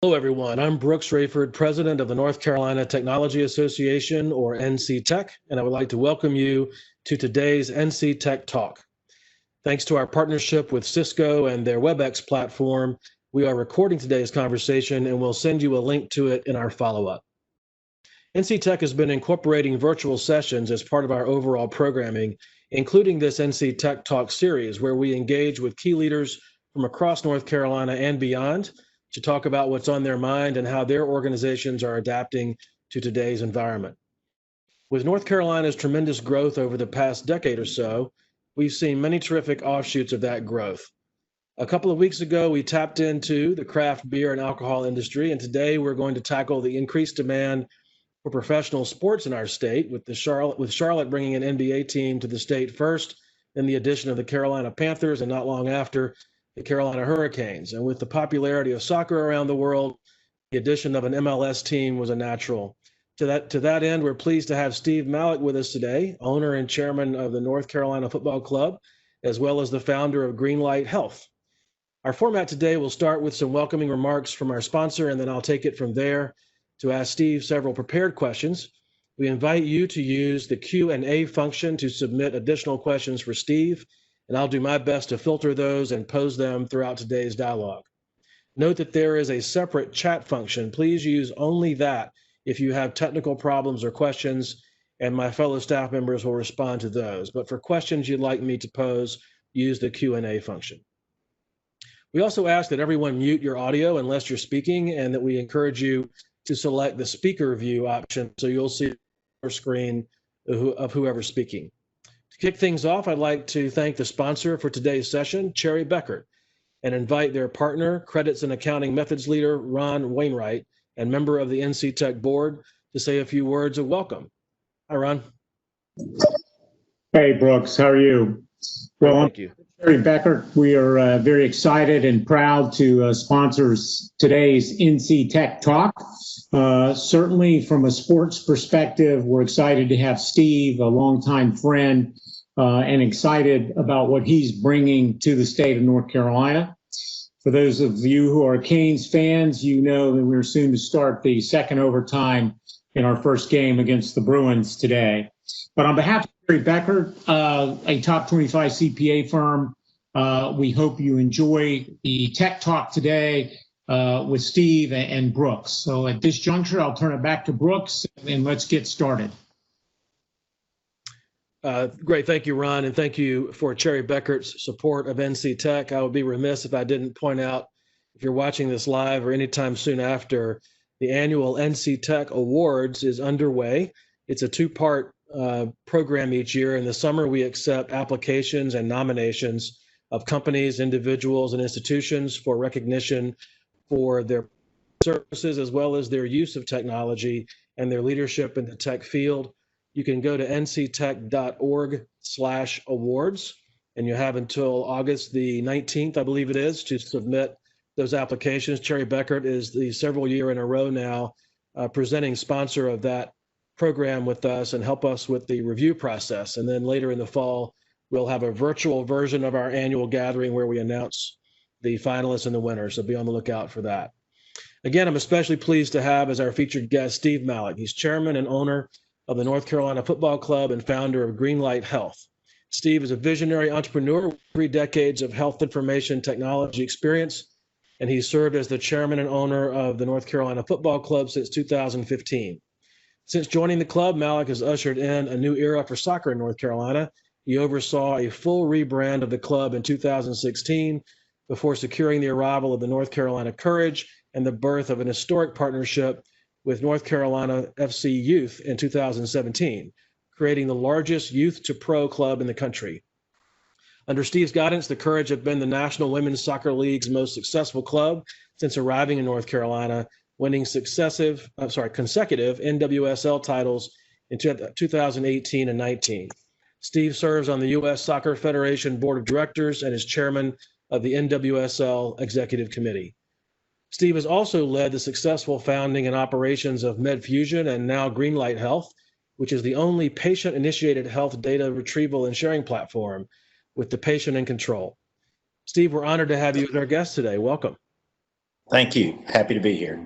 Hello, everyone. I'm Brooks Rayford, president of the North Carolina Technology Association, or NC Tech, and I would like to welcome you to today's NC Tech Talk. Thanks to our partnership with Cisco and their WebEx platform, we are recording today's conversation and we'll send you a link to it in our follow-up. NC Tech has been incorporating virtual sessions as part of our overall programming, including this NC Tech Talk series, where we engage with key leaders from across North Carolina and beyond to talk about what's on their mind and how their organizations are adapting to today's environment. With North Carolina's tremendous growth over the past decade or so, we've seen many terrific offshoots of that growth. A couple of weeks ago, we tapped into the craft beer and alcohol industry, and today we're going to tackle the increased demand for professional sports in our state, with Charlotte bringing an NBA team to the state first, then the addition of the Carolina Panthers, and not long after, the Carolina Hurricanes. And with the popularity of soccer around the world, the addition of an MLS team was a natural. To that end, we're pleased to have Steve Malik with us today, owner and chairman of the North Carolina Football Club, as well as the founder of Greenlight Health. Our format today will start with some welcoming remarks from our sponsor, and then I'll take it from there to ask Steve several prepared questions. We invite you to use the Q&A function to submit additional questions for Steve, and I'll do my best to filter those and pose them throughout today's dialogue. Note that there is a separate chat function. Please use only that if you have technical problems or questions, and my fellow staff members will respond to those. But for questions you'd like me to pose, use the Q&A function. We also ask that everyone mute your audio unless you're speaking, and that we encourage you to select the speaker view option so you'll see the screen of whoever's speaking. To kick things off, I'd like to thank the sponsor for today's session, Cherry Beckert, and invite their partner, Credits and Accounting Methods leader, Ron Wainwright, and member of the NC Tech board, to say a few words of welcome. Hi, Ron. Hey, Brooks. How are you? Well, thank you. Cherry Beckert, we are very excited and proud to sponsor today's NC Tech Talk. Certainly from a sports perspective, we're excited to have Steve, a longtime friend, and excited about what he's bringing to the state of North Carolina. For those of you who are Canes fans, you know that we're soon to start the second overtime in our first game against the Bruins today. But on behalf of Cherry Beckert, a top 25 CPA firm, we hope you enjoy the Tech Talk today with Steve and Brooks. So at this juncture, I'll turn it back to Brooks and let's get started. Great. Thank you, Ron. And thank you for Cherry Beckert's support of NC Tech. I would be remiss if I didn't point out, if you're watching this live or anytime soon after, the annual NC Tech Awards is underway. It's a two-part program each year. In the summer, we accept applications and nominations of companies, individuals, and institutions for recognition for their services, as well as their use of technology and their leadership in the tech field. You can go to nctech.org/awards, and you have until August the 19th, I believe it is, to submit those applications. Cherry Beckert is the several year in a row now presenting sponsor of that program with us and help us with the review process. And then later in the fall, we'll have a virtual version of our annual gathering where we announce the finalists and the winners, so be on the lookout for that. Again, I'm especially pleased to have as our featured guest, Steve Malik. He's chairman and owner of the North Carolina Football Club and founder of Greenlight Health. Steve is a visionary entrepreneur with 3 decades of health information technology experience, and he served as the chairman and owner of the North Carolina Football Club since 2015. Since joining the club, Malik has ushered in a new era for soccer in North Carolina. He oversaw a full rebrand of the club in 2016 before securing the arrival of the North Carolina Courage and the birth of an historic partnership with North Carolina FC Youth in 2017, creating the largest youth to pro club in the country. Under Steve's guidance, the Courage have been the National Women's Soccer League's most successful club since arriving in North Carolina, winning consecutive NWSL titles in 2018 and 19. Steve serves on the U.S. Soccer Federation Board of Directors and is chairman of the NWSL Executive Committee. Steve has also led the successful founding and operations of MedFusion and now Greenlight Health, which is the only patient-initiated health data retrieval and sharing platform with the patient in control. Steve, we're honored to have you as our guest today. Welcome. Thank you. Happy to be here.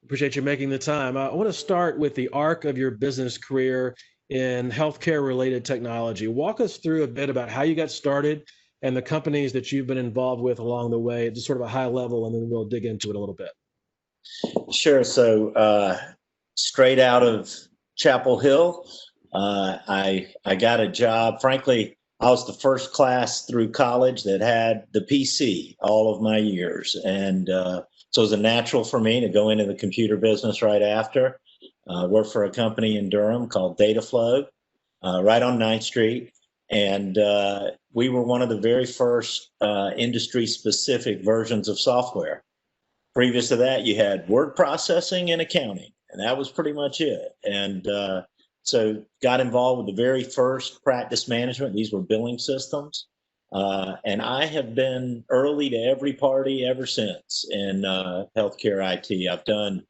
Appreciate you making the time. I want to start with the arc of your business career in healthcare related technology. Walk us through a bit about how you got started and the companies that you've been involved with along the way, just sort of a high level, and then we'll dig into it a little bit. Sure. So straight out of Chapel Hill, I got a job. Frankly, I was the first class through college that had the PC all of my years. And so it was a natural for me to go into the computer business right after. Worked for a company in Durham called Dataflow, right on 9th Street. And we were one of the very first industry-specific versions of software. Previous to that, you had word processing and accounting, and that was pretty much it. And so got involved with the very first practice management. These were billing systems. And I have been early to every party ever since in healthcare IT. I've done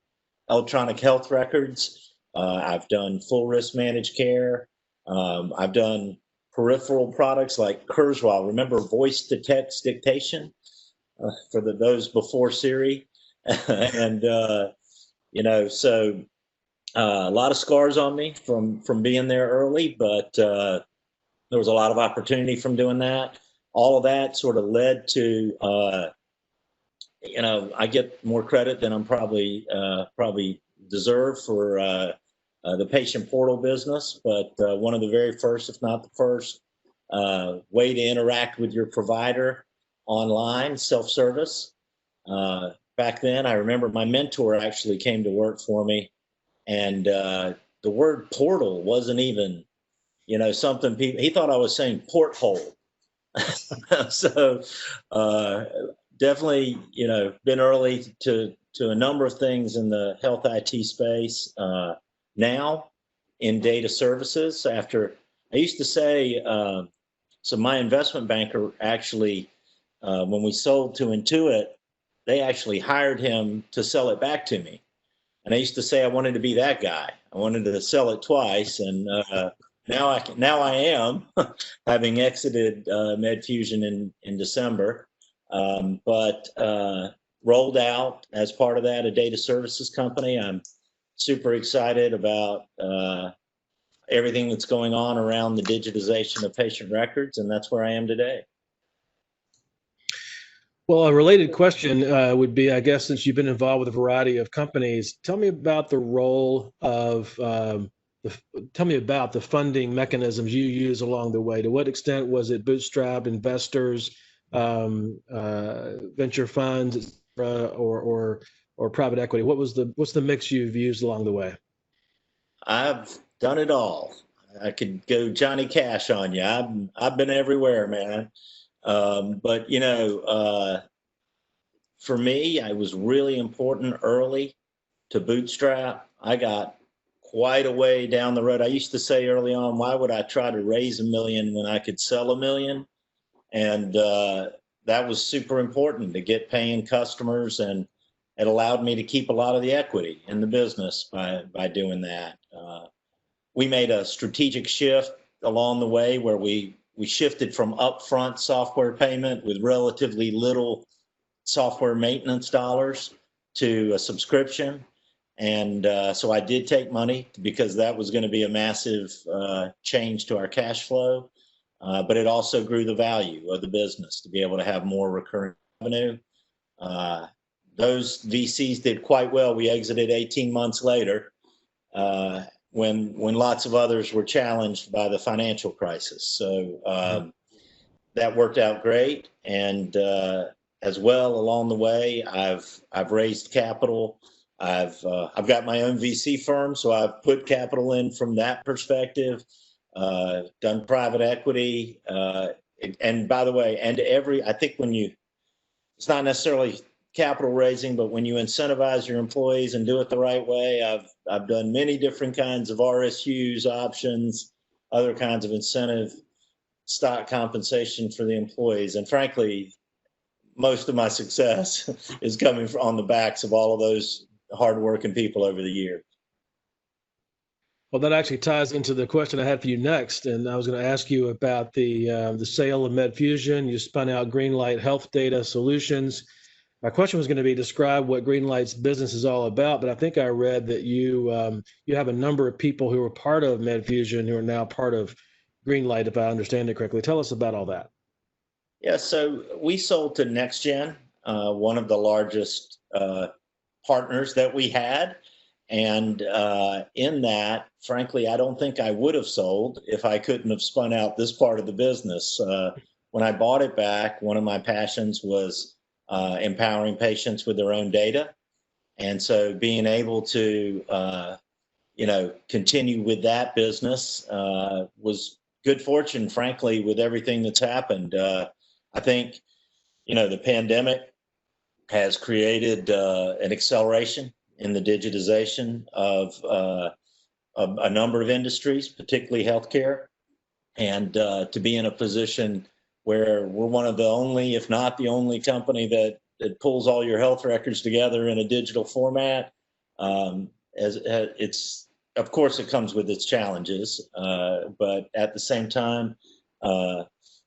electronic health records. I've done full risk managed care. I've done peripheral products like Kurzweil. Remember voice to text dictation for those before Siri? And, so a lot of scars on me from being there early, but there was a lot of opportunity from doing that. All of that sort of led to, I get more credit than I'm probably deserve for the patient portal business, but one of the very first, if not the first, way to interact with your provider online, self-service. Back then, I remember my mentor actually came to work for me, and the word portal wasn't even, something he thought I was saying porthole. So definitely, been early to a number of things in the health IT space. Now in data services, I used to say, so my investment banker actually, when we sold to Intuit, they actually hired him to sell it back to me. And I used to say I wanted to be that guy. I wanted to sell it twice, and now I am, having exited MedFusion in December, but rolled out as part of that a data services company. I'm super excited about everything that's going on around the digitization of patient records, and that's where I am today. Well, a related question would be, I guess, since you've been involved with a variety of companies, tell me about the role of, tell me about the funding mechanisms you use along the way. To what extent was it bootstrapped, investors, venture funds, or private equity? What's the mix you've used along the way? I've done it all. I could go Johnny Cash on you. I've been everywhere, man. But for me, it was really important early to bootstrap. I got quite a way down the road. I used to say early on, why would I try to raise $1 million when I could sell $1 million? And that was super important to get paying customers, and it allowed me to keep a lot of the equity in the business by doing that. We made a strategic shift along the way where we shifted from upfront software payment with relatively little software maintenance dollars to a subscription. And so I did take money because that was going to be a massive change to our cash flow. But it also grew the value of the business to be able to have more recurring revenue. Those VCs did quite well. We exited 18 months later when lots of others were challenged by the financial crisis. So that worked out great. And as well, along the way, I've raised capital. I've got my own VC firm, so I've put capital in from that perspective. Done private equity, and by the way, I think it's not necessarily capital raising, but when you incentivize your employees and do it the right way, I've done many different kinds of RSUs, options, other kinds of incentive stock compensation for the employees. And frankly, most of my success is coming on the backs of all of those hardworking people over the years. Well, that actually ties into the question I had for you next, and I was going to ask you about the sale of MedFusion. You spun out Greenlight Health Data Solutions. My question was going to be describe what Greenlight's business is all about, but I think I read that you have a number of people who were part of MedFusion who are now part of Greenlight, if I understand it correctly. Tell us about all that. Yeah, so we sold to NextGen, one of the largest partners that we had. And in that, frankly, I don't think I would have sold if I couldn't have spun out this part of the business. When I bought it back, one of my passions was empowering patients with their own data. And so being able to, continue with that business was good fortune, frankly, with everything that's happened. I think, the pandemic has created an acceleration in the digitization of a number of industries, particularly healthcare, and to be in a position where we're one of the only, if not the only company that pulls all your health records together in a digital format. It's, of course, it comes with its challenges, but at the same time,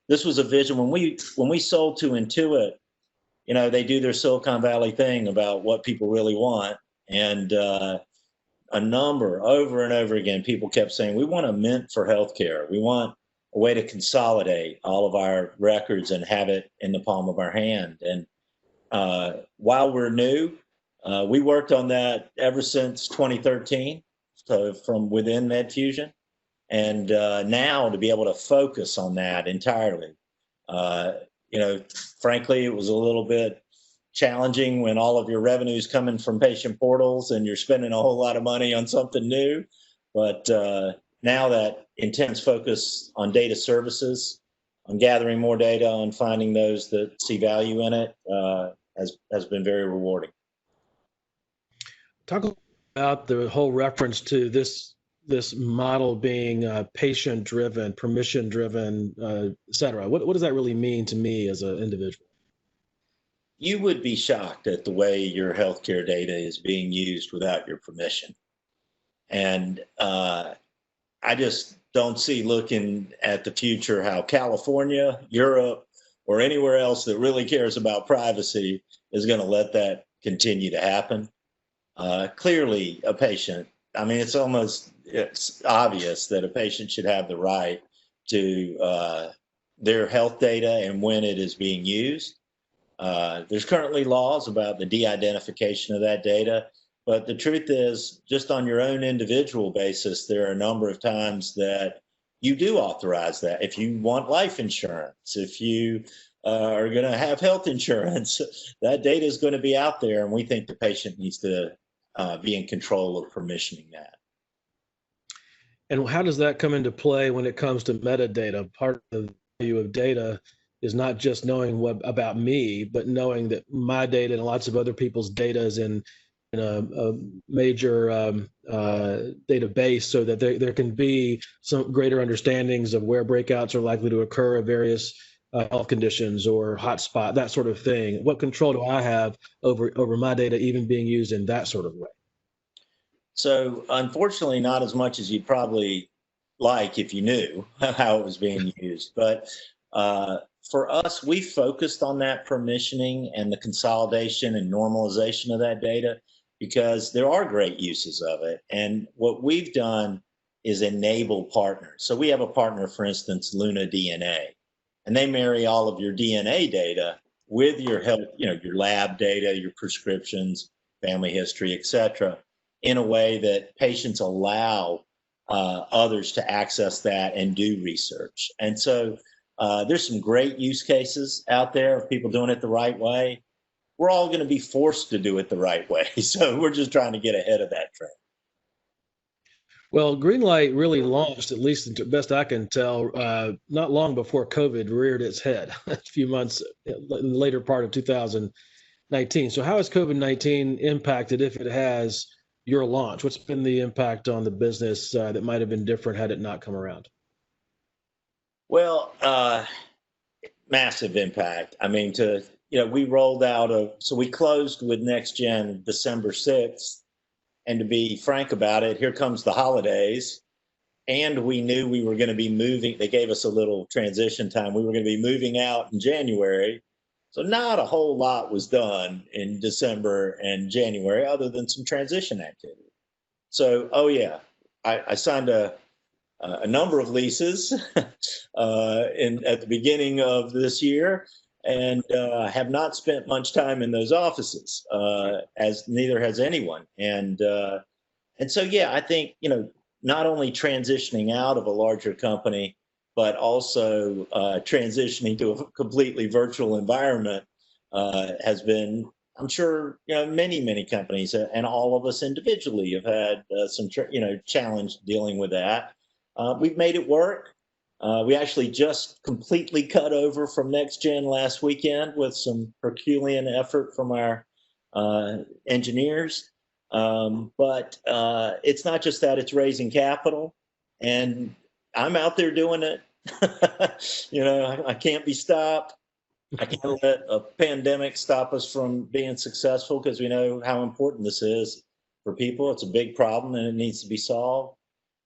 this was a vision. When we sold to Intuit, they do their Silicon Valley thing about what people really want. And a number over and over again, people kept saying, we want a mint for healthcare. We want a way to consolidate all of our records and have it in the palm of our hand. And while we're new, we worked on that ever since 2013, so from within MedFusion. And now to be able to focus on that entirely. Frankly, it was a little bit challenging when all of your revenue is coming from patient portals and you're spending a whole lot of money on something new. But now that intense focus on data services, on gathering more data, on finding those that see value in it, has been very rewarding. Talk about the whole reference to this model being patient-driven, permission-driven, et cetera. What does that really mean to me as an individual? You would be shocked at the way your healthcare data is being used without your permission. And I just don't see, looking at the future, how California, Europe, or anywhere else that really cares about privacy is going to let that continue to happen. Clearly, a patient, it's obvious that a patient should have the right to their health data and when it is being used. There's currently laws about the de-identification of that data, but the truth is, just on your own individual basis, there are a number of times that you do authorize that. If you want life insurance, if you are going to have health insurance, that data is going to be out there, and we think the patient needs to be in control of permissioning that. And how does that come into play when it comes to metadata? Part of the value of data is not just knowing what about me, but knowing that my data and lots of other people's data is in a major database, so that there can be some greater understandings of where breakouts are likely to occur of various health conditions or hotspot, that sort of thing. What control do I have over my data even being used in that sort of way? So unfortunately, not as much as you'd probably like if you knew how it was being used. But for us, we focused on that permissioning and the consolidation and normalization of that data because there are great uses of it. And what we've done is enable partners. So we have a partner, for instance, Luna DNA, and they marry all of your DNA data with your health, your lab data, your prescriptions, family history, et cetera, in a way that patients allow others to access that and do research. And so there's some great use cases out there of people doing it the right way. We're all going to be forced to do it the right way. So we're just trying to get ahead of that trend. Well, Greenlight really launched, at least to best I can tell, not long before COVID reared its head, a few months in the later part of 2019. So how has COVID-19 impacted, if it has, your launch? What's been the impact on the business that might have been different had it not come around? Well, massive impact. We rolled out so we closed with NextGen December 6th. And to be frank about it, here comes the holidays. And we knew we were going to be moving. They gave us a little transition time. We were going to be moving out in January. So not a whole lot was done in December and January other than some transition activity. So, oh yeah, I signed a number of leases at the beginning of this year, and have not spent much time in those offices, as neither has anyone. And so, yeah, I think, not only transitioning out of a larger company, but also transitioning to a completely virtual environment has been, I'm sure, many companies and all of us individually have had some, challenge dealing with that. We've made it work. We actually just completely cut over from Next Gen last weekend with some Herculean effort from our engineers. But it's not just that, it's raising capital, and I'm out there doing it. I can't be stopped. I can't let a pandemic stop us from being successful, because we know how important this is for people. It's a big problem and it needs to be solved.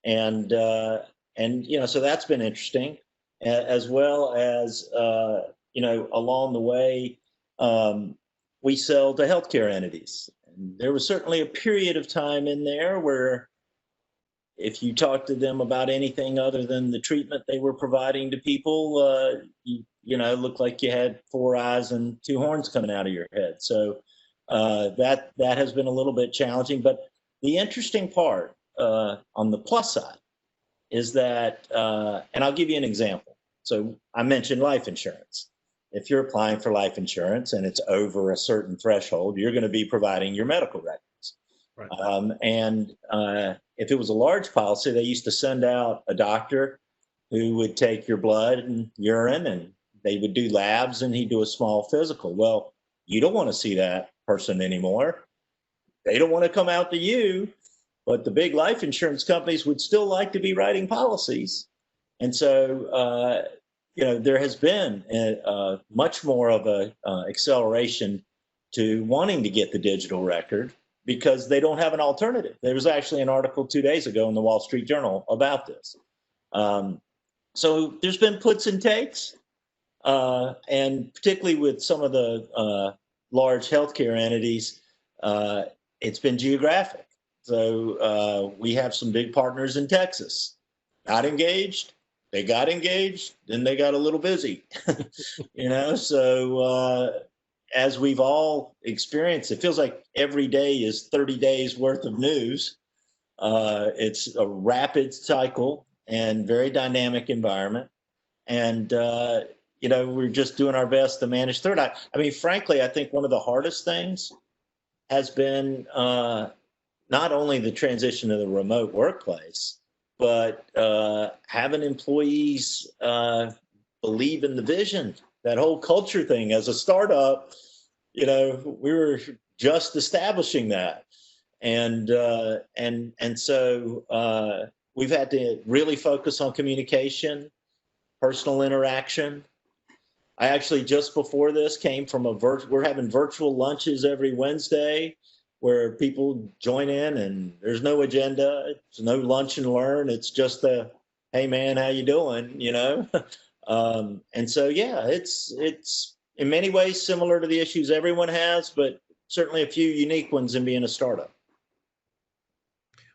And so that's been interesting, as well as, along the way, we sell to healthcare entities. And there was certainly a period of time in there where if you talk to them about anything other than the treatment they were providing to people, it looked like you had 4 eyes and 2 horns coming out of your head. So that has been a little bit challenging. But the interesting part, on the plus side, is that, and I'll give you an example. So I mentioned life insurance. If you're applying for life insurance and it's over a certain threshold, you're going to be providing your medical records. Right. And if it was a large policy, they used to send out a doctor who would take your blood and urine, and they would do labs, and he'd do a small physical. Well, you don't want to see that person anymore. They don't want to come out to you, but the big life insurance companies would still like to be writing policies. And so, there has been much more of a acceleration to wanting to get the digital record, because they don't have an alternative. There was actually an article 2 days ago in the Wall Street Journal about this. So there's been puts and takes, and particularly with some of the large healthcare entities, it's been geographic. So we have some big partners in Texas, not engaged. They got engaged, then they got a little busy, so as we've all experienced, it feels like every day is 30 days worth of news. It's a rapid cycle and very dynamic environment. And, we're just doing our best to manage through it. I mean, frankly, I think one of the hardest things has been not only the transition to the remote workplace, but having employees believe in the vision. That whole culture thing. As a startup, we were just establishing that, and so we've had to really focus on communication, personal interaction. I actually, just before this, came from we're having virtual lunches every Wednesday, where people join in, and there's no agenda, it's no lunch and learn. It's just hey man, how you doing? And so, yeah, it's in many ways similar to the issues everyone has, but certainly a few unique ones in being a startup.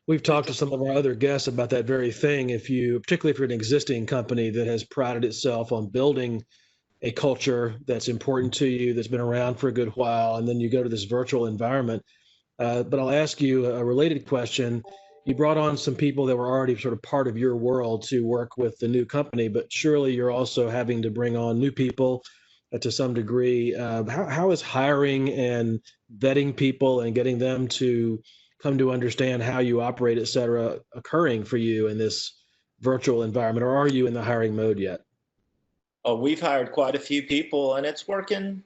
We've talked to some of our other guests about that very thing. Particularly if you're an existing company that has prided itself on building a culture that's important to you, that's been around for a good while, and then you go to this virtual environment. But I'll ask you a related question. You brought on some people that were already sort of part of your world to work with the new company, but surely you're also having to bring on new people to some degree. How is hiring and vetting people and getting them to come to understand how you operate, et cetera, occurring for you in this virtual environment, or are you in the hiring mode yet? Oh, we've hired quite a few people, and it's working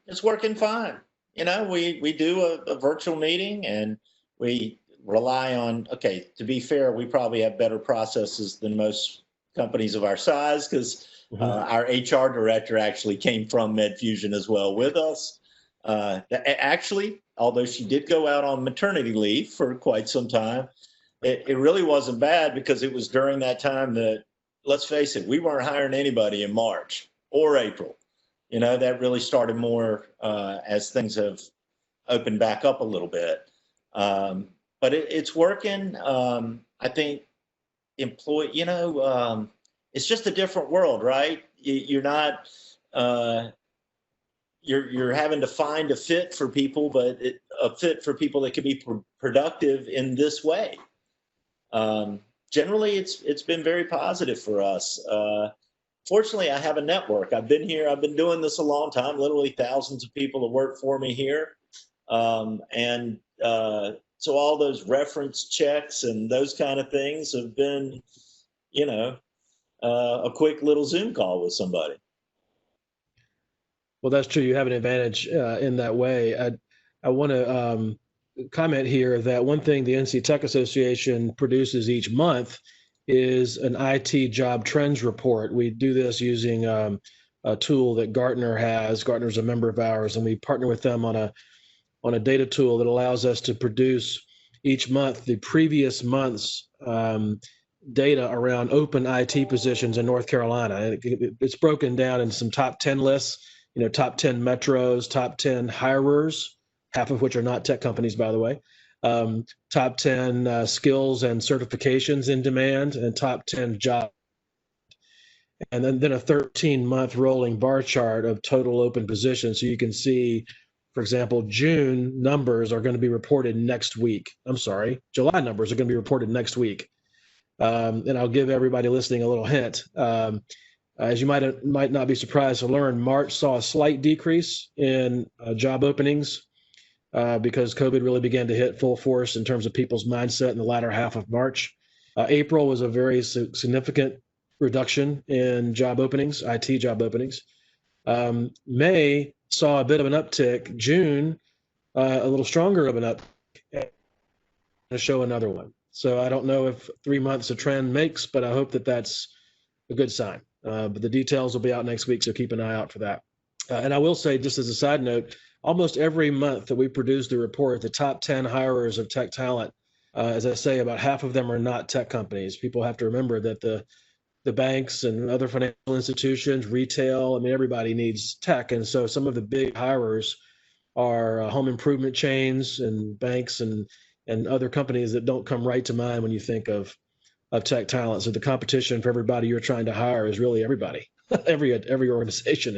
fine. We do a virtual meeting, and we rely on, to be fair, we probably have better processes than most companies of our size, because our HR director actually came from MedFusion as well with us. Actually, although she did go out on maternity leave for quite some time, it really wasn't bad, because it was during that time that, let's face it, we weren't hiring anybody in March or April. That really started more as things have opened back up a little bit. But it's working. I think it's just a different world, right? You're not, you're having to find a fit for people, but a fit for people that can be productive in this way. Generally, it's been very positive for us. Fortunately, I have a network. I've been doing this a long time, literally thousands of people have worked for me here. So all those reference checks and those kind of things have been, a quick little Zoom call with somebody. Well, that's true. You have an advantage in that way. I want to comment here that one thing the NC Tech Association produces each month is an IT job trends report. We do this using a tool that Gartner has. Gartner's a member of ours, and we partner with them on a data tool that allows us to produce each month the previous month's data around open IT positions in North Carolina. It's broken down into some top 10 lists, top 10 metros, top 10 hirers, half of which are not tech companies, by the way, top 10 skills and certifications in demand, and top 10 jobs. And then a 13-month rolling bar chart of total open positions. So you can see, for example, June numbers are going to be reported next week. I'm sorry, July numbers are going to be reported next week. And I'll give everybody listening a little hint. As you might not be surprised to learn, March saw a slight decrease in job openings because COVID really began to hit full force in terms of people's mindset in the latter half of March. April was a very significant reduction in job openings, IT job openings. May saw a bit of an uptick. June, a little stronger of an uptick, to show another one. So I don't know if 3 months a trend makes, but I hope that that's a good sign. But the details will be out next week, so keep an eye out for that. And I will say, just as a side note, almost every month that we produce the report, the top 10 hirers of tech talent, as I say, about half of them are not tech companies. People have to remember that the banks and other financial institutions, retail, everybody needs tech. And so some of the big hirers are home improvement chains and banks and other companies that don't come right to mind when you think of tech talent. So the competition for everybody you're trying to hire is really everybody. every organization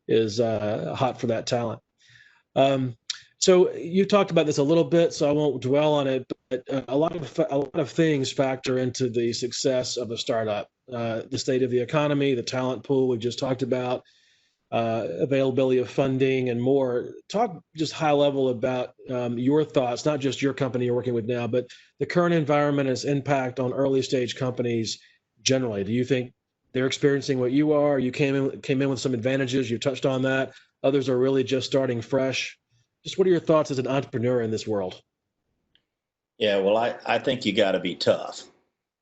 is hot for that talent. So you talked about this a little bit, so I won't dwell on it. But a lot of things factor into the success of a startup. The state of the economy, the talent pool we just talked about, availability of funding, and more. Talk just high level about your thoughts, not just your company you're working with now, but the current environment and its impact on early stage companies generally. Do you think they're experiencing what you are? You came in with some advantages. You touched on that. Others are really just starting fresh. Just what are your thoughts as an entrepreneur in this world? Yeah, well, I think you got to be tough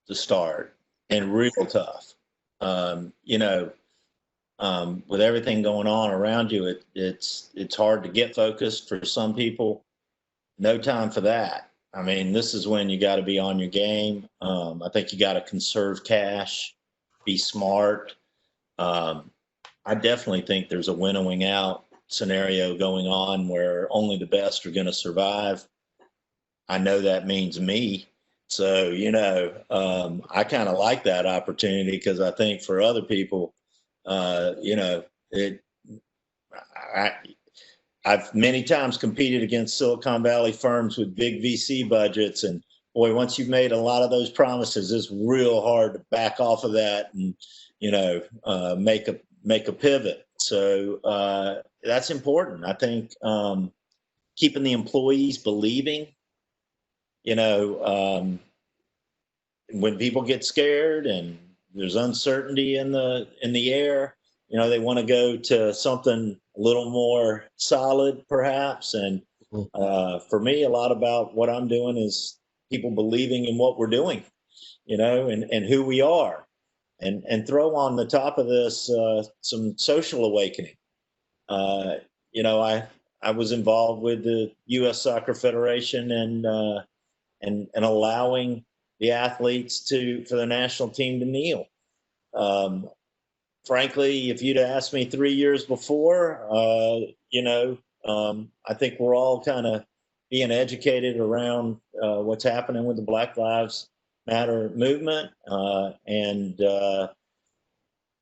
to start, and real tough. With everything going on around you, it's hard to get focused for some people. No time for that. This is when you got to be on your game. I think you got to conserve cash, be smart. I definitely think there's a winnowing out scenario going on where only the best are going to survive. I know that means me. So, I kind of like that opportunity because I think for other people, I've many times competed against Silicon Valley firms with big VC budgets, and boy, once you've made a lot of those promises, it's real hard to back off of that and make a pivot. So that's important. I think keeping the employees believing. When people get scared and there's uncertainty in the air, they want to go to something a little more solid, perhaps. And for me, a lot about what I'm doing is people believing in what we're doing, and who we are, and throw on the top of this some social awakening. I was involved with the U.S. Soccer Federation and allowing the athletes for the national team to kneel. frankly, if you'd asked me 3 years before, I think we're all kind of being educated around what's happening with the Black Lives Matter movement. And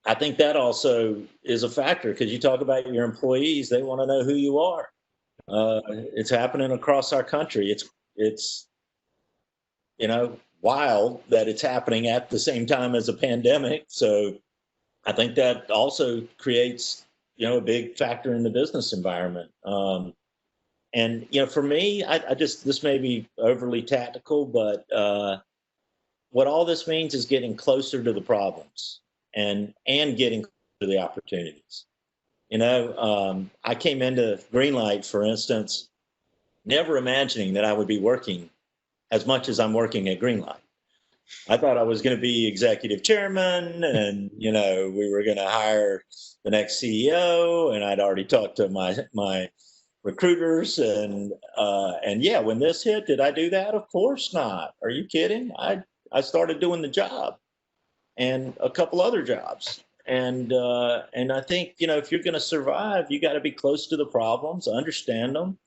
I think that also is a factor, because you talk about your employees, they want to know who you are. It's happening across our country. It's wild that it's happening at the same time as a pandemic. So I think that also creates, a big factor in the business environment. And for me, this may be overly tactical, but what all this means is getting closer to the problems and getting to the opportunities. I came into Greenlight, for instance, never imagining that I would be working as much as I'm working at Greenlight. I thought I was going to be executive chairman, and we were going to hire the next CEO, and I'd already talked to my recruiters, and yeah, when this hit, did I do that? Of course not. Are you kidding? I started doing the job and a couple other jobs. And I think, if you're going to survive, you got to be close to the problems, understand them.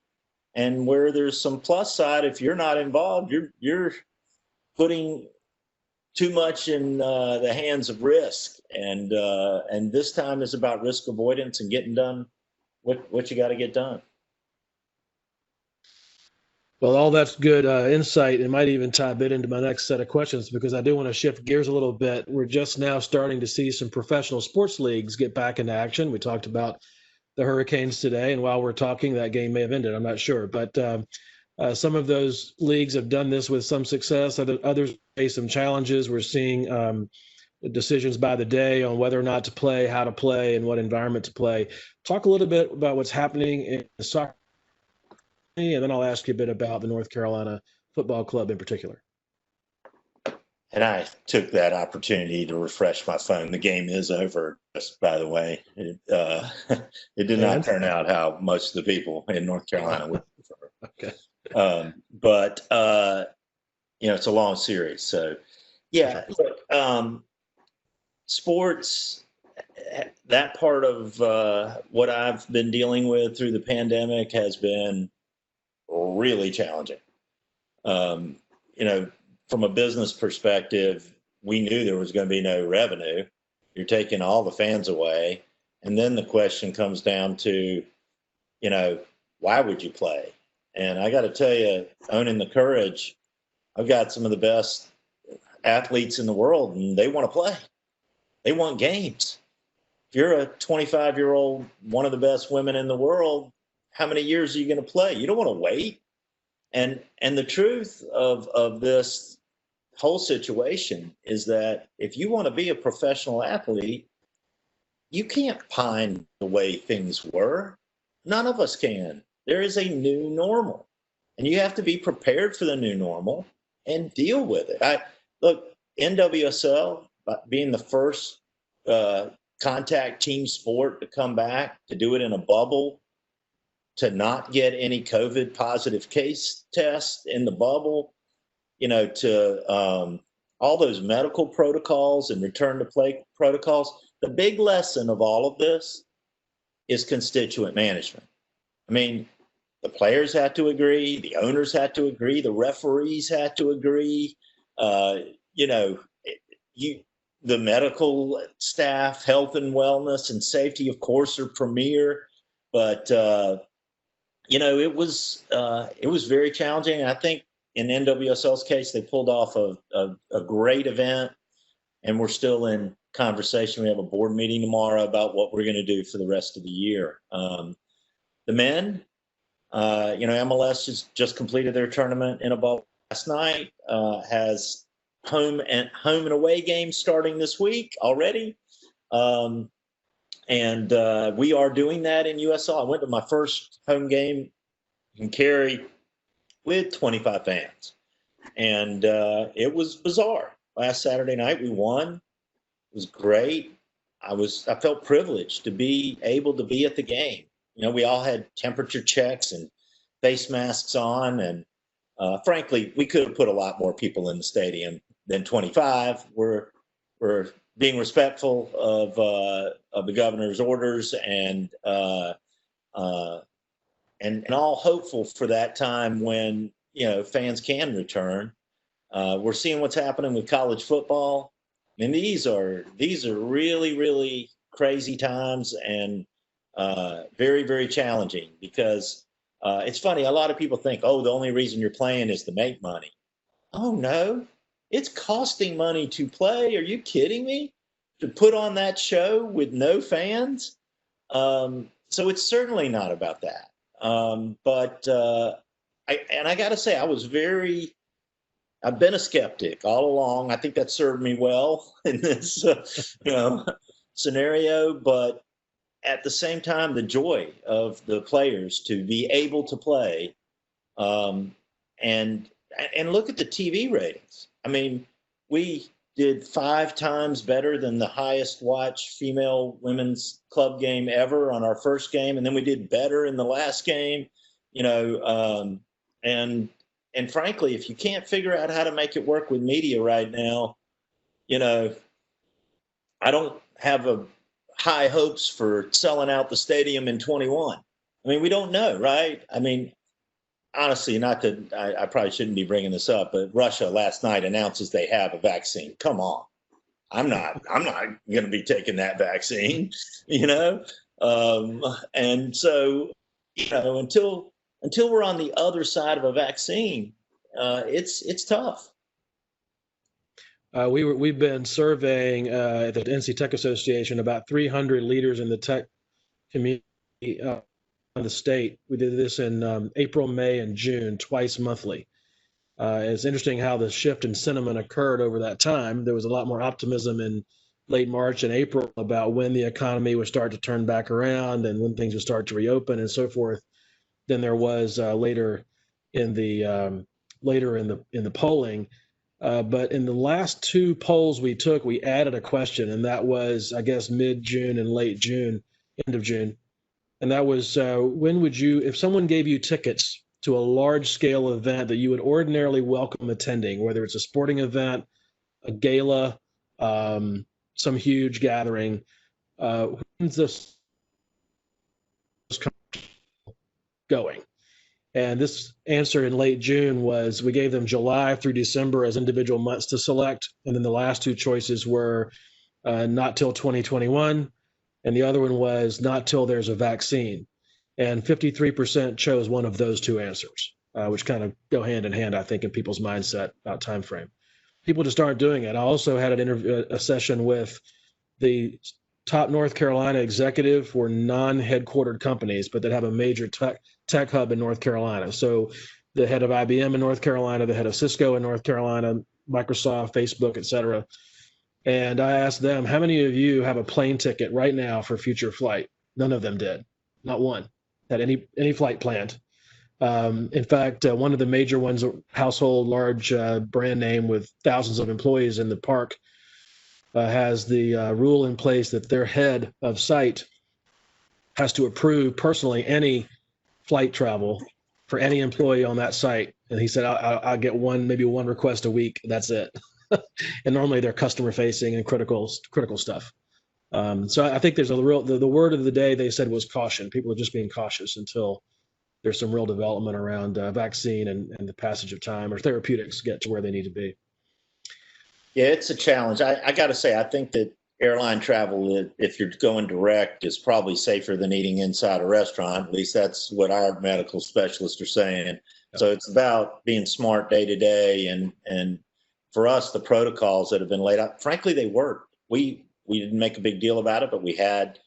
And where there's some plus side, if you're not involved, you're putting too much in the hands of risk. And this time is about risk avoidance and getting done what you got to get done. Well, all that's good insight. It might even tie a bit into my next set of questions, because I do want to shift gears a little bit. We're just now starting to see some professional sports leagues get back into action. We talked about the Hurricanes today, and while we're talking, that game may have ended. I'm not sure. But some of those leagues have done this with some success. Others face some challenges. We're seeing decisions by the day on whether or not to play, how to play, and what environment to play. Talk a little bit about what's happening in the soccer, and then I'll ask you a bit about the North Carolina Football Club in particular. And I took that opportunity to refresh my phone. The game is over, just by the way. It did not turn out how most of the people in North Carolina would prefer. Okay. But it's a long series. So, yeah, look, sports, that part of what I've been dealing with through the pandemic has been really challenging. From a business perspective, we knew there was going to be no revenue. You're taking all the fans away. And then the question comes down to, why would you play? And I got to tell you, owning the courage, I've got some of the best athletes in the world, and they want to play. They want games. If you're a 25-year-old, one of the best women in the world, how many years are you going to play? You don't want to wait. And the truth of this whole situation is that if you want to be a professional athlete, you can't pine the way things were. None of us can. There is a new normal, and you have to be prepared for the new normal and deal with it. Look, NWSL, being the first contact team sport to come back, to do it in a bubble, to not get any COVID positive case test in the bubble, to all those medical protocols and return to play protocols. The big lesson of all of this is constituent management. I mean, the players had to agree, the owners had to agree, the referees had to agree, the medical staff, health and wellness and safety, of course, are premier, but it was very challenging. I think in NWSL's case, they pulled off a great event, and we're still in conversation. We have a board meeting tomorrow about what we're going to do for the rest of the year. The men, MLS just completed their tournament in a bubble last night, has home and away games starting this week already. And we are doing that in USL. I went to my first home game in Cary with 25 fans. And it was bizarre. Last Saturday night, we won. It was great. I felt privileged to be able to be at the game. We all had temperature checks and face masks on. And frankly, we could have put a lot more people in the stadium than 25. We're being respectful of the governor's orders and all hopeful for that time when, fans can return. We're seeing what's happening with college football. I mean, these are really, really crazy times and very, very challenging because it's funny. A lot of people think, oh, the only reason you're playing is to make money. Oh, no, it's costing money to play. Are you kidding me? To put on that show with no fans? So it's certainly not about that. But I got to say, I've been a skeptic all along. I think that served me well in this, scenario. But at the same time, the joy of the players to be able to play, and look at the TV ratings. I mean, we did 5 times better than the highest watched female women's club game ever on our first game, and then we did better in the last game. And frankly, if you can't figure out how to make it work with media right now, I don't have high hopes for selling out the stadium in 21. I mean, we don't know, right? I mean, honestly, not that I probably shouldn't be bringing this up, but Russia last night announces they have a vaccine. Come on. I'm not going to be taking that vaccine, and so, until we're on the other side of a vaccine, it's tough. We've been surveying at the NC Tech Association about 300 leaders in the tech community in the state. We did this in April, May, and June, twice monthly. It's interesting how the shift in sentiment occurred over that time. There was a lot more optimism in late March and April about when the economy would start to turn back around and when things would start to reopen and so forth. Than there was later in the polling. But in the last 2 polls we took, we added a question, and that was, I guess, mid-June and late June, end of June. And that was, when would you, if someone gave you tickets to a large-scale event that you would ordinarily welcome attending, whether it's a sporting event, a gala, some huge gathering, when's this going? And this answer in late June was, we gave them July through December as individual months to select. And then the last 2 choices were not till 2021. And the other one was not till there's a vaccine. And 53% chose one of those 2 answers, which kind of go hand in hand, I think, in people's mindset about time frame. People just aren't doing it. I also had a session with the top North Carolina executive for non-headquartered companies, but that have a major tech hub in North Carolina. So the head of IBM in North Carolina, the head of Cisco in North Carolina, Microsoft, Facebook, et cetera. And I asked them, how many of you have a plane ticket right now for future flight? None of them did. Not one had any flight planned. In fact, one of the major ones, a household large brand name with thousands of employees in the park, has the rule in place that their head of site has to approve personally any flight travel for any employee on that site. And he said, I'll get maybe one request a week. That's it. And normally they're customer facing and critical stuff. So I think there's the word of the day they said was caution. People are just being cautious until there's some real development around vaccine and the passage of time, or therapeutics get to where they need to be. Yeah, it's a challenge. I got to say, I think that airline travel, if you're going direct, is probably safer than eating inside a restaurant. At least that's what our medical specialists are saying. Yep. So it's about being smart day to day. And for us, the protocols that have been laid out, frankly, they worked. We didn't make a big deal about it, but we had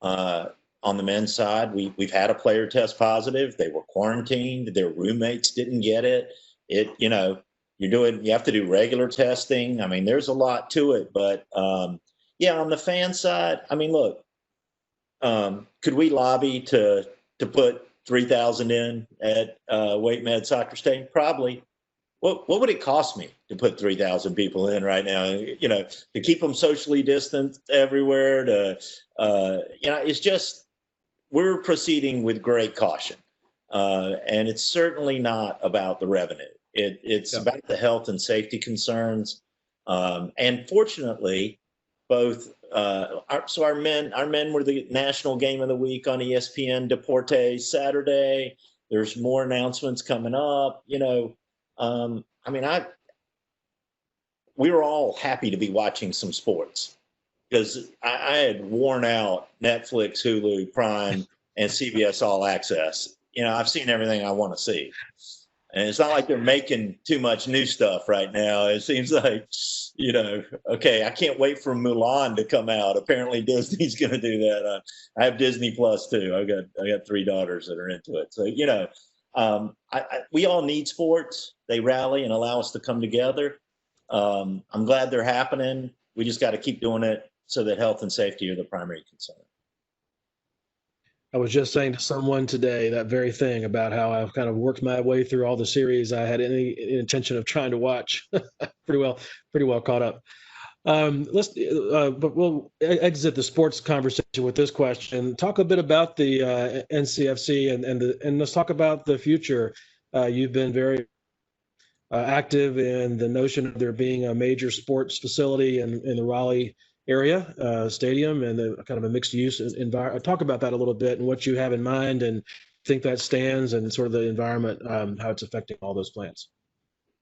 on the men's side, we've had a player test positive. They were quarantined. Their roommates didn't get it. You have to do regular testing. I mean, there's a lot to it, but yeah, on the fan side, I mean, look, could we lobby to put 3,000 in at Wake Med Soccer Stadium? Probably. What would it cost me to put 3,000 people in right now? To keep them socially distanced everywhere. It's just, we're proceeding with great caution, and it's certainly not about the revenue. It's about the health and safety concerns. And fortunately, both. Our men were the national game of the week on ESPN Deportes Saturday. There's more announcements coming up. We were all happy to be watching some sports because I had worn out Netflix, Hulu, Prime, and CBS All Access. I've seen everything I want to see. And it's not like they're making too much new stuff right now. It seems like, okay, I can't wait for Mulan to come out. Apparently Disney's going to do that. I have Disney Plus too. I got 3 daughters that are into it. So, we all need sports. They rally and allow us to come together. I'm glad they're happening. We just got to keep doing it so that health and safety are the primary concern. I was just saying to someone today that very thing about how I've kind of worked my way through all the series I had any intention of trying to watch. pretty well caught up. But we'll exit the sports conversation with this question. Talk a bit about the NCFC and let's talk about the future. You've been very active in the notion of there being a major sports facility in the Raleigh area, stadium, and the kind of a mixed use environment. Talk about that a little bit and what you have in mind and think that stands and sort of the environment, how it's affecting all those plans.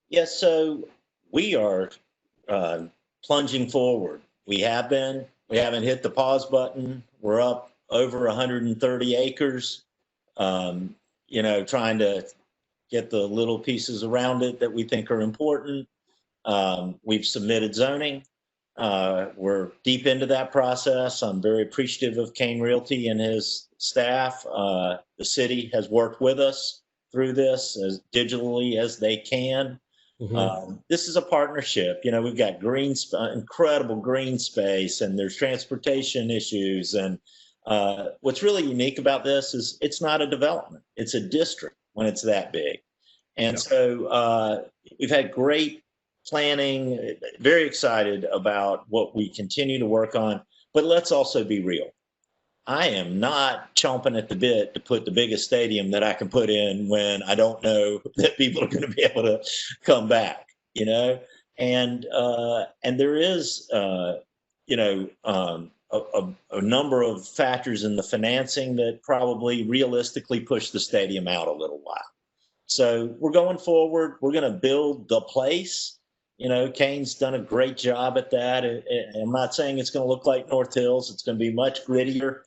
Yes, so we are plunging forward. We haven't hit the pause button. We're up over 130 acres, trying to get the little pieces around it that we think are important. We've submitted zoning. We're deep into that process. I'm very appreciative of Kane Realty and his staff. The city has worked with us through this as digitally as they can. Mm-hmm. This is a partnership. We've got incredible green space, and there's transportation issues. And what's really unique about this is it's not a development. It's a district when it's that big. And so we've had great planning, very excited about what we continue to work on. But let's also be real. I am not chomping at the bit to put the biggest stadium that I can put in when I don't know that people are going to be able to come back, and there is, a number of factors in the financing that probably realistically push the stadium out a little while. So we're going forward. We're going to build the place. Kane's done a great job at that. I'm not saying it's going to look like North Hills. It's going to be much grittier,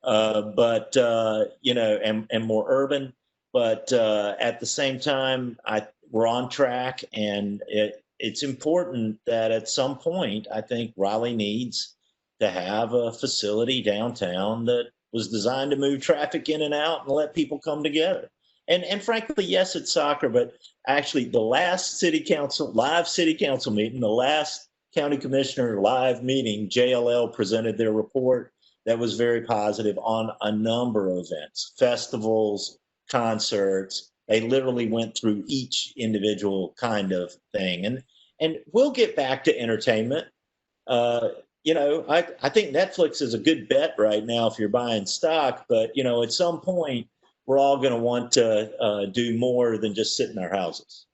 but and more urban. But at the same time, we're on track, and it's important that at some point, I think Raleigh needs to have a facility downtown that was designed to move traffic in and out and let people come together. And frankly, yes, it's soccer, but actually the last live city council meeting, the last county commissioner live meeting, JLL presented their report that was very positive on a number of events, festivals, concerts. They literally went through each individual kind of thing. And we'll get back to entertainment. I think Netflix is a good bet right now if you're buying stock, but at some point, we're all going to want to do more than just sit in our houses.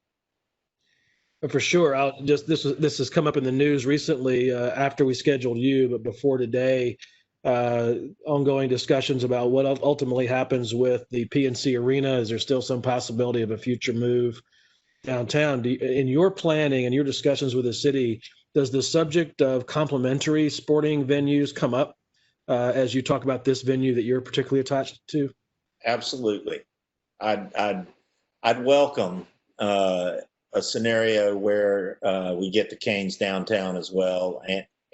For sure. This has come up in the news recently after we scheduled you, but before today, ongoing discussions about what ultimately happens with the PNC Arena. Is there still some possibility of a future move downtown? In your planning and your discussions with the city, does the subject of complementary sporting venues come up as you talk about this venue that you're particularly attached to? Absolutely. I'd welcome a scenario where we get the Canes downtown as well,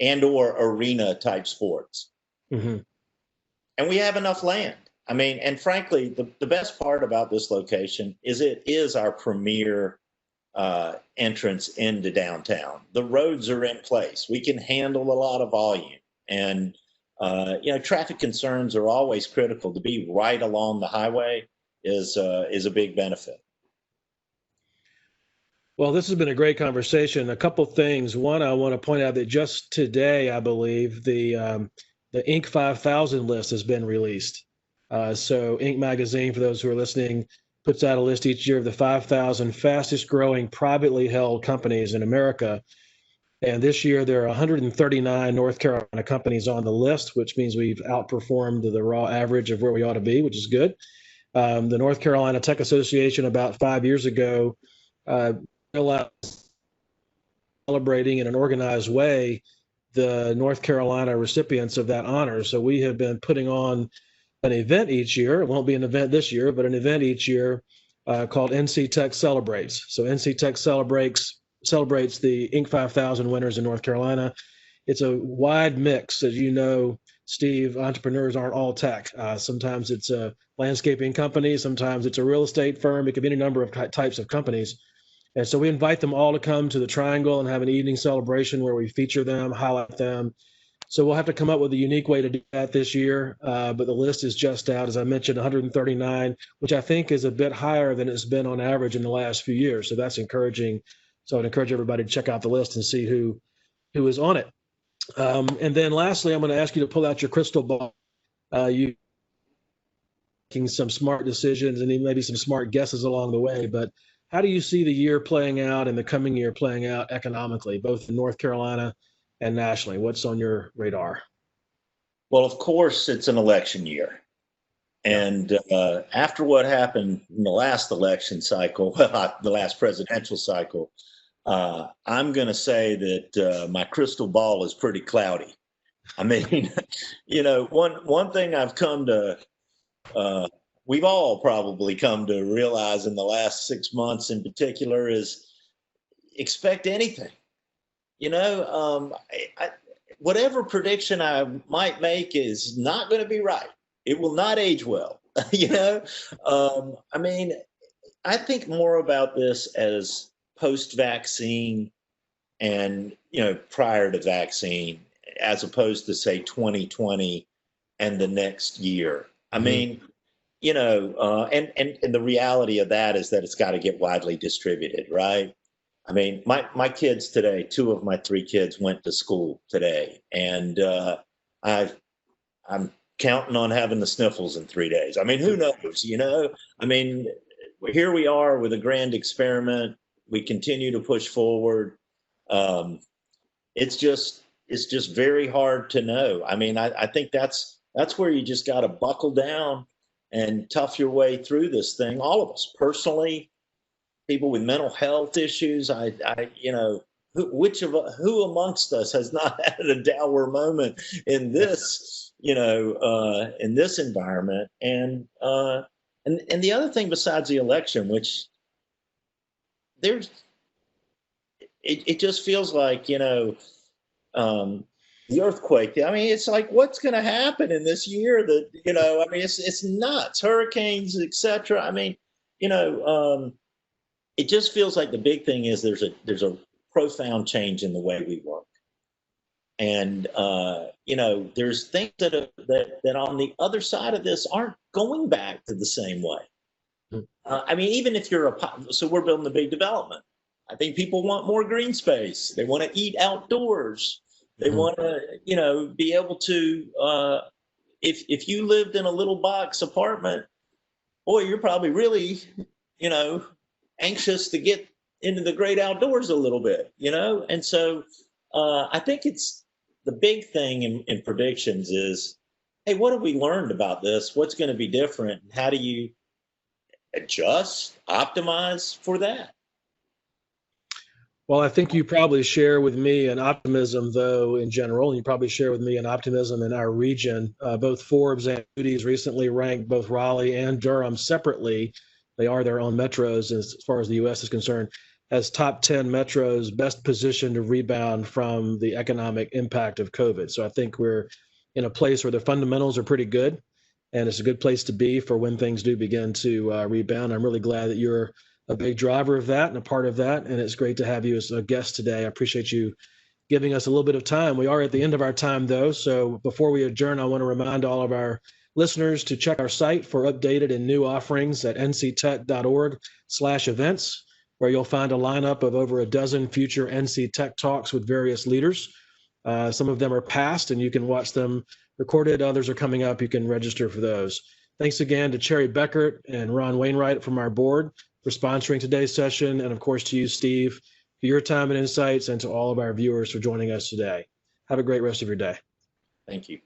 and or arena type sports. Mm-hmm. And we have enough land. And frankly, the best part about this location is it is our premier entrance into downtown. The roads are in place. We can handle a lot of volume, and traffic concerns are always critical. To be right along the highway is a big benefit. Well, this has been a great conversation. A couple things. One, I want to point out that just today, I believe the Inc. 5000 list has been released. So Inc. magazine, for those who are listening, puts out a list each year of the 5,000 fastest growing privately held companies in America. And this year, there are 139 North Carolina companies on the list, which means we've outperformed the raw average of where we ought to be, which is good. The North Carolina Tech Association about 5 years ago realized celebrating in an organized way the North Carolina recipients of that honor. So we have been putting on an event each year. It won't be an event this year, but an event each year called NC Tech Celebrates. So NC Tech celebrates the Inc. 5000 winners in North Carolina. It's a wide mix. As you know, Steve, entrepreneurs aren't all tech. Sometimes it's a landscaping company. Sometimes it's a real estate firm. It could be any number of types of companies. And so we invite them all to come to the Triangle and have an evening celebration where we feature them, highlight them. So we'll have to come up with a unique way to do that this year. But the list is just out, as I mentioned, 139, which I think is a bit higher than it's been on average in the last few years. So that's encouraging. So I'd encourage everybody to check out the list and see who is on it. And then lastly, I'm going to ask you to pull out your crystal ball. You making some smart decisions and maybe some smart guesses along the way. But how do you see the year playing out and the coming year playing out economically, both in North Carolina and nationally? What's on your radar? Well, of course, it's an election year. And after what happened in the last election cycle, the last presidential cycle, I'm going to say that my crystal ball is pretty cloudy. I mean, one thing I've come to, we've all probably come to realize in the last 6 months in particular is expect anything. Whatever prediction I might make is not going to be right. It will not age well. I think more about this as post-vaccine and, prior to vaccine, as opposed to say 2020 and the next year. I mean, and the reality of that is that it's got to get widely distributed, right? I mean, my kids today, 2 of my 3 kids went to school today, and I'm counting on having the sniffles in 3 days. I mean, who knows, I mean, here we are with a grand experiment. We continue to push forward. It's just very hard to know. I mean, I think that's where you just got to buckle down and tough your way through this thing. All of us personally, people with mental health issues. Who amongst us has not had a dour moment in this, in this environment? And the other thing besides the election, which it just feels like, the earthquake. I mean, it's like, what's going to happen in this year that, it's nuts, hurricanes, etc. I mean, it just feels like the big thing is there's a profound change in the way we work. And, there's things that on the other side of this aren't going back to the same way. I mean, even if so we're building a big development. I think people want more green space. They want to eat outdoors. They want to, be able to, if you lived in a little box apartment, boy, you're probably really, anxious to get into the great outdoors a little bit, And so I think it's the big thing in predictions is, hey, what have we learned about this? What's going to be different? How do you adjust, optimize for that? Well, I think you probably share with me an optimism, though, in general, and you probably share with me an optimism in our region. Both Forbes and Moody's recently ranked both Raleigh and Durham separately. They are their own metros as far as the U.S. is concerned, as top 10 metros best positioned to rebound from the economic impact of COVID. So I think we're in a place where the fundamentals are pretty good, and it's a good place to be for when things do begin to rebound. I'm really glad that you're a big driver of that and a part of that, and it's great to have you as a guest today. I appreciate you giving us a little bit of time. We are at the end of our time, though, so before we adjourn, I want to remind all of our listeners to check our site for updated and new offerings at nctech.org/events, where you'll find a lineup of over a dozen future NC Tech Talks with various leaders. Some of them are past, and you can watch them recorded. Others are coming up. You can register for those. Thanks again to Cherry Beckert and Ron Wainwright from our board for sponsoring today's session, and of course to you, Steve, for your time and insights, and to all of our viewers for joining us today. Have a great rest of your day. Thank you.